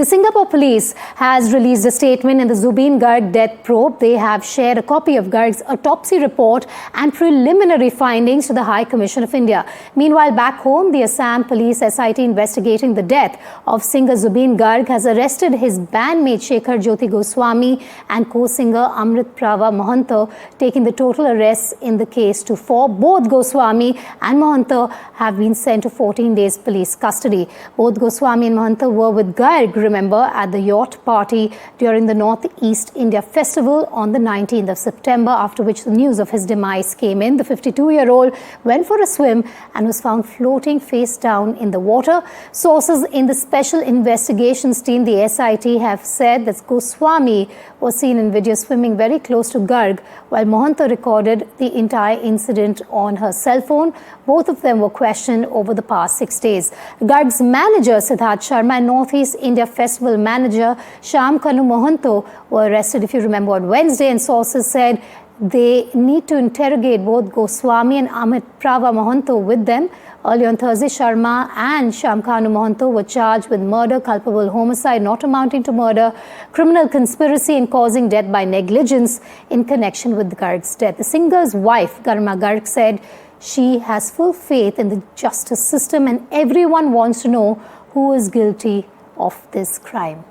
The Singapore police has released a statement in the Zubeen Garg death probe. They have shared a copy of Garg's autopsy report and preliminary findings to the High Commission of India. Meanwhile, back home, the Assam Police SIT investigating the death of singer Zubeen Garg has arrested his bandmate Shekhar Jyoti Goswami and co-singer Amrit Prava Mohanto, taking the total arrests in the case to 4. Both Goswami and Mohanto have been sent to 14 days police custody. Both Goswami and Mohanto were with Garg, remember, at the yacht party during the Northeast India Festival on the 19th of September, after which the news of his demise came in. The 52-year-old went for a swim and was found floating face down in the water. Sources in the Special Investigations Team, the SIT, have said that Goswami was seen in video swimming very close to Garg, while Mohanto recorded the entire incident on her cell phone. Both of them were questioned over the past 6 days. Garg's manager, Siddharth Sharma, and Northeast India Festival manager Shyam Kanu Mohanto were arrested, if you remember, on Wednesday, and sources said they need to interrogate both Goswami and Amrit Prava Mohanto with them. Earlier on Thursday, Sharma and Shyam Kanu Mohanto were charged with murder, culpable homicide not amounting to murder, criminal conspiracy and causing death by negligence in connection with Garg's death. The singer's wife, Garima Garg, said she has full faith in the justice system and everyone wants to know who is guilty of this crime.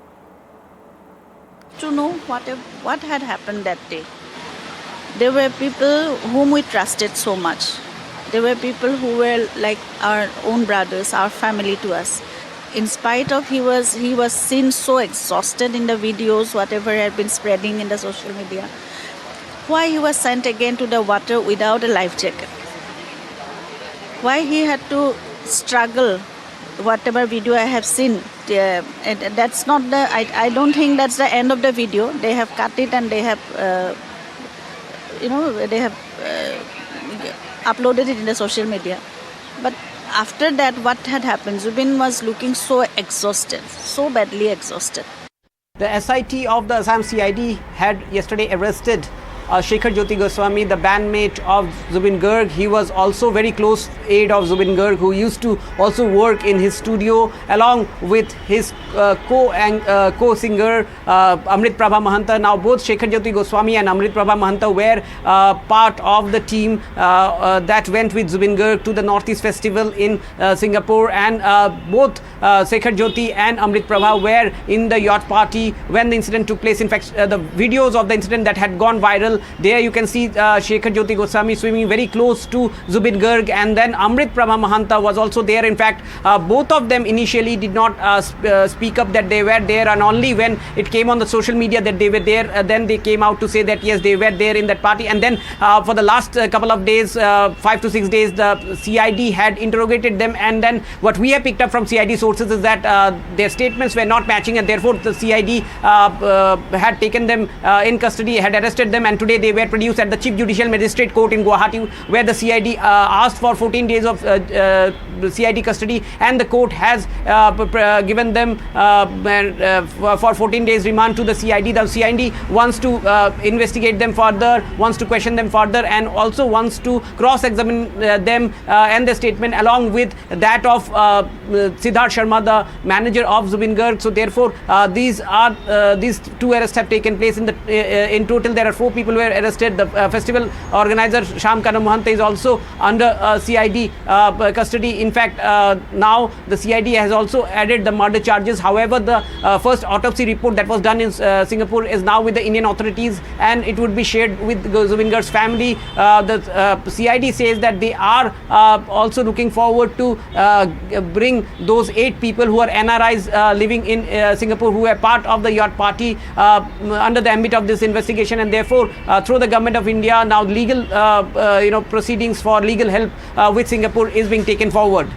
To know what had happened that day. There were people whom we trusted so much. There were people who were like our own brothers, our family to us. In spite of he was seen so exhausted in the videos, whatever had been spreading in the social media. Why he was sent again to the water without a life jacket? Why he had to struggle? Whatever video I have seen, that's not the. I don't think that's the end of the video. They have cut it and they have, they have uploaded it in the social media. But after that, what had happened? Zubeen was looking so exhausted, so badly exhausted. The SIT of the Assam CID had yesterday arrested Shekhar Jyoti Goswami, the bandmate of Zubeen Garg. He was also very close aide of Zubeen Garg, who used to also work in his studio along with his co-singer Amrit Prava Mohanto. Now both Shekhar Jyoti Goswami and Amrit Prava Mohanto were part of the team that went with Zubeen Garg to the Northeast Festival in Singapore, and both Shekhar Jyoti and Amrit Prava were in the yacht party when the incident took place. In fact, the videos of the incident that had gone viral, there you can see Shekhar Jyoti Goswami swimming very close to Zubeen Garg, and then Amrit Prava Mohanto was also there. In fact, both of them initially did not speak up that they were there, and only when it came on the social media that they were there, then they came out to say that yes, they were there in that party. And then for the last couple of days, 5 to 6 days, the CID had interrogated them, and then what we have picked up from CID sources is that their statements were not matching, and therefore the CID had taken them in custody, had arrested them, and today they were produced at the Chief Judicial Magistrate Court in Guwahati, where the CID asked for 14 days of CID custody, and the court has given them for 14 days remand to the CID. The CID wants to investigate them further, wants to question them further, and also wants to cross-examine them and the statement along with that of Siddharth Sharma, the manager of Zubeen Garg. So therefore, these two arrests have taken place. In total, there are 4 people who were arrested. The festival organizer Shyam Kanu Mohanto is also under CID custody. In fact, now the CID has also added the murder charges. However, the first autopsy report that was done in Singapore is now with the Indian authorities, and it would be shared with Zubeen Garg's family. The CID says that they are also looking forward to bring those 8 people who are NRIs living in Singapore, who are part of the yacht party, under the ambit of this investigation, and therefore through the Government of India, now legal proceedings for legal help with Singapore is being taken forward.